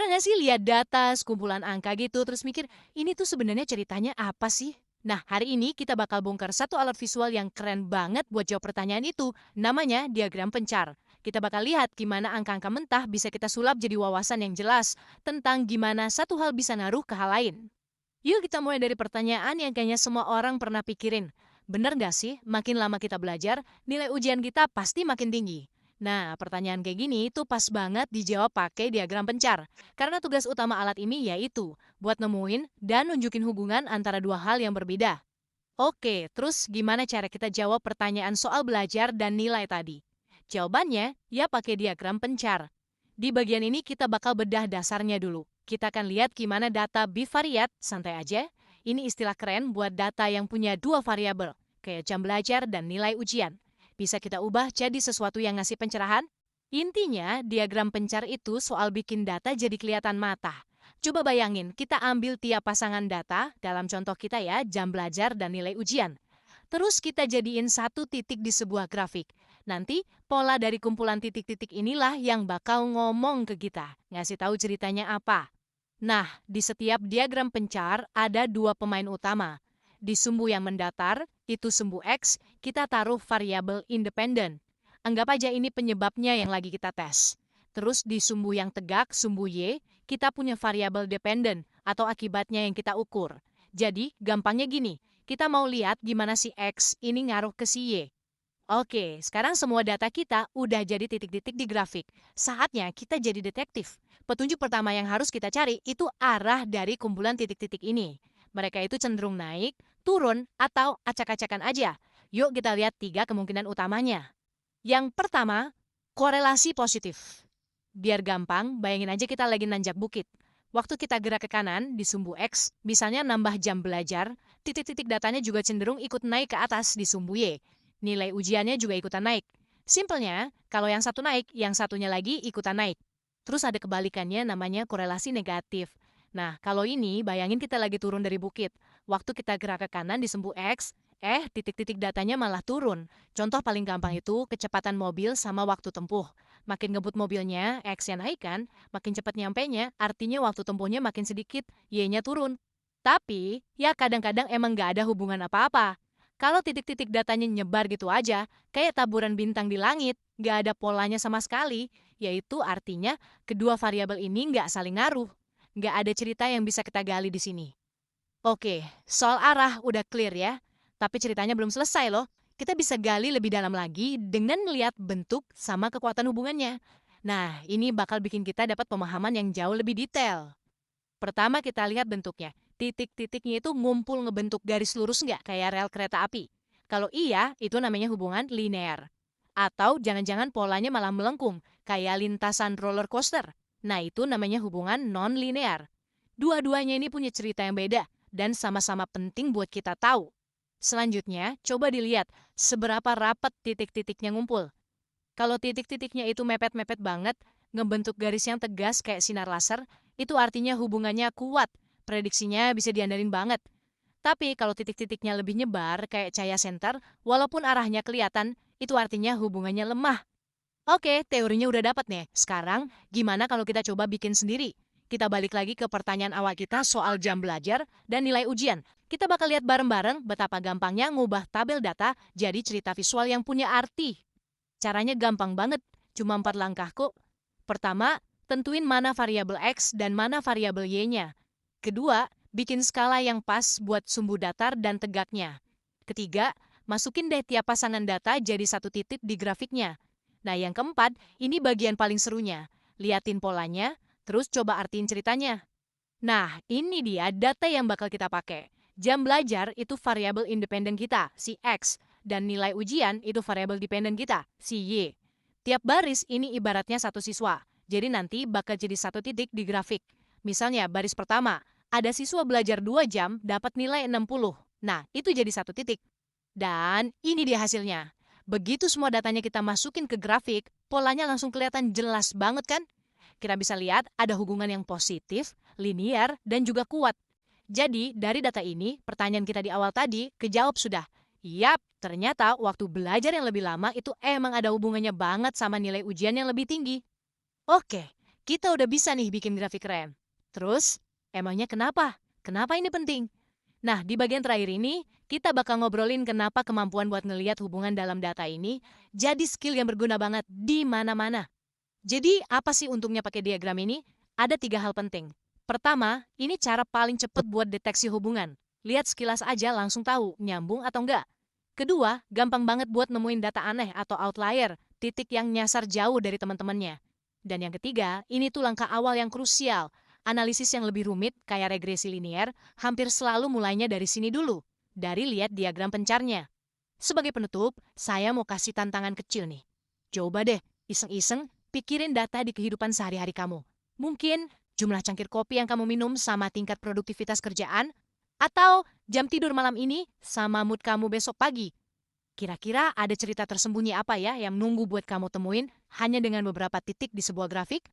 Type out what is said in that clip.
Pernah nggak sih lihat data, sekumpulan angka gitu, terus mikir, ini tuh sebenarnya ceritanya apa sih? Nah, hari ini kita bakal bongkar satu alat visual yang keren banget buat jawab pertanyaan itu. Namanya diagram pencar. Kita bakal lihat gimana angka-angka mentah bisa kita sulap jadi wawasan yang jelas tentang gimana satu hal bisa ngaruh ke hal lain. Yuk kita mulai dari pertanyaan yang kayaknya semua orang pernah pikirin. Bener nggak sih, makin lama kita belajar, nilai ujian kita pasti makin tinggi? Nah, pertanyaan kayak gini tuh pas banget dijawab pakai diagram pencar. Karena tugas utama alat ini yaitu buat nemuin dan nunjukin hubungan antara dua hal yang berbeda. Oke, terus gimana cara kita jawab pertanyaan soal belajar dan nilai tadi? Jawabannya, ya pakai diagram pencar. Di bagian ini kita bakal bedah dasarnya dulu. Kita akan lihat gimana data bivariat, santai aja. Ini istilah keren buat data yang punya dua variabel, kayak jam belajar dan nilai ujian. Bisa kita ubah jadi sesuatu yang ngasih pencerahan? Intinya, diagram pencar itu soal bikin data jadi kelihatan mata. Coba bayangin, kita ambil tiap pasangan data, dalam contoh kita ya, jam belajar dan nilai ujian. Terus kita jadiin satu titik di sebuah grafik. Nanti pola dari kumpulan titik-titik inilah yang bakal ngomong ke kita, ngasih tahu ceritanya apa. Nah, di setiap diagram pencar ada dua pemain utama. Di sumbu yang mendatar, itu sumbu X, kita taruh variabel independen. Anggap aja ini penyebabnya yang lagi kita tes. Terus di sumbu yang tegak, sumbu Y, kita punya variabel dependen atau akibatnya yang kita ukur. Jadi, gampangnya gini, kita mau lihat gimana si X ini ngaruh ke si Y. Oke, sekarang semua data kita udah jadi titik-titik di grafik. Saatnya kita jadi detektif. Petunjuk pertama yang harus kita cari itu arah dari kumpulan titik-titik ini. Mereka itu cenderung naik, turun, atau acak-acakan aja. Yuk kita lihat tiga kemungkinan utamanya. Yang pertama, korelasi positif. Biar gampang, bayangin aja kita lagi nanjak bukit. Waktu kita gerak ke kanan di sumbu X, misalnya nambah jam belajar, titik-titik datanya juga cenderung ikut naik ke atas di sumbu Y. Nilai ujiannya juga ikutan naik. Simpelnya, kalau yang satu naik, yang satunya lagi ikutan naik. Terus ada kebalikannya namanya korelasi negatif. Nah, kalau ini bayangin kita lagi turun dari bukit. Waktu kita gerak ke kanan di sumbu X, titik-titik datanya malah turun. Contoh paling gampang itu kecepatan mobil sama waktu tempuh. Makin ngebut mobilnya, X-nya naik kan, makin cepat nyampenya, artinya waktu tempuhnya makin sedikit, Y-nya turun. Tapi, ya kadang-kadang emang nggak ada hubungan apa-apa. Kalau titik-titik datanya nyebar gitu aja, kayak taburan bintang di langit, nggak ada polanya sama sekali, yaitu artinya kedua variabel ini nggak saling ngaruh. Nggak ada cerita yang bisa kita gali di sini. Oke, soal arah udah clear ya. Tapi ceritanya belum selesai loh. Kita bisa gali lebih dalam lagi dengan melihat bentuk sama kekuatan hubungannya. Nah, ini bakal bikin kita dapat pemahaman yang jauh lebih detail. Pertama kita lihat bentuknya. Titik-titiknya itu ngumpul ngebentuk garis lurus nggak kayak rel kereta api? Kalau iya, itu namanya hubungan linear. Atau jangan-jangan polanya malah melengkung, kayak lintasan roller coaster. Nah, itu namanya hubungan non-linear. Dua-duanya ini punya cerita yang beda dan sama-sama penting buat kita tahu. Selanjutnya, coba dilihat seberapa rapat titik-titiknya ngumpul. Kalau titik-titiknya itu mepet-mepet banget, ngebentuk garis yang tegas kayak sinar laser, itu artinya hubungannya kuat, prediksinya bisa diandelin banget. Tapi kalau titik-titiknya lebih nyebar kayak cahaya senter, walaupun arahnya kelihatan, itu artinya hubungannya lemah. Oke, teorinya udah dapat nih. Sekarang, gimana kalau kita coba bikin sendiri? Kita balik lagi ke pertanyaan awal kita soal jam belajar dan nilai ujian. Kita bakal lihat bareng-bareng betapa gampangnya ngubah tabel data jadi cerita visual yang punya arti. Caranya gampang banget, cuma 4 langkah kok. Pertama, tentuin mana variabel X dan mana variabel Y-nya. Kedua, bikin skala yang pas buat sumbu datar dan tegaknya. Ketiga, masukin deh tiap pasangan data jadi satu titik di grafiknya. Nah, yang keempat, ini bagian paling serunya. Liatin polanya, terus coba artiin ceritanya. Nah, ini dia data yang bakal kita pakai. Jam belajar itu variabel independen kita, si X, dan nilai ujian itu variabel dependen kita, si Y. Tiap baris ini ibaratnya satu siswa, jadi nanti bakal jadi satu titik di grafik. Misalnya baris pertama, ada siswa belajar 2 jam dapat nilai 60. Nah, itu jadi satu titik. Dan ini dia hasilnya. Begitu semua datanya kita masukin ke grafik, polanya langsung kelihatan jelas banget kan? Kita bisa lihat ada hubungan yang positif, linear, dan juga kuat. Jadi, dari data ini, pertanyaan kita di awal tadi kejawab sudah. Yap, ternyata waktu belajar yang lebih lama itu emang ada hubungannya banget sama nilai ujian yang lebih tinggi. Oke, kita udah bisa nih bikin grafik keren. Terus, emangnya kenapa? Kenapa ini penting? Nah, di bagian terakhir ini, kita bakal ngobrolin kenapa kemampuan buat ngelihat hubungan dalam data ini jadi skill yang berguna banget di mana-mana. Jadi, apa sih untungnya pakai diagram ini? Ada 3 hal penting. Pertama, ini cara paling cepat buat deteksi hubungan. Lihat sekilas aja langsung tahu nyambung atau enggak. Kedua, gampang banget buat nemuin data aneh atau outlier, titik yang nyasar jauh dari teman-temannya. Dan yang ketiga, ini tuh langkah awal yang krusial. Analisis yang lebih rumit, kayak regresi linier, hampir selalu mulainya dari sini dulu, dari lihat diagram pencarnya. Sebagai penutup, saya mau kasih tantangan kecil nih. Coba deh, iseng-iseng, pikirin data di kehidupan sehari-hari kamu. Mungkin jumlah cangkir kopi yang kamu minum sama tingkat produktivitas kerjaan, atau jam tidur malam ini sama mood kamu besok pagi. Kira-kira ada cerita tersembunyi apa ya yang nunggu buat kamu temuin hanya dengan beberapa titik di sebuah grafik?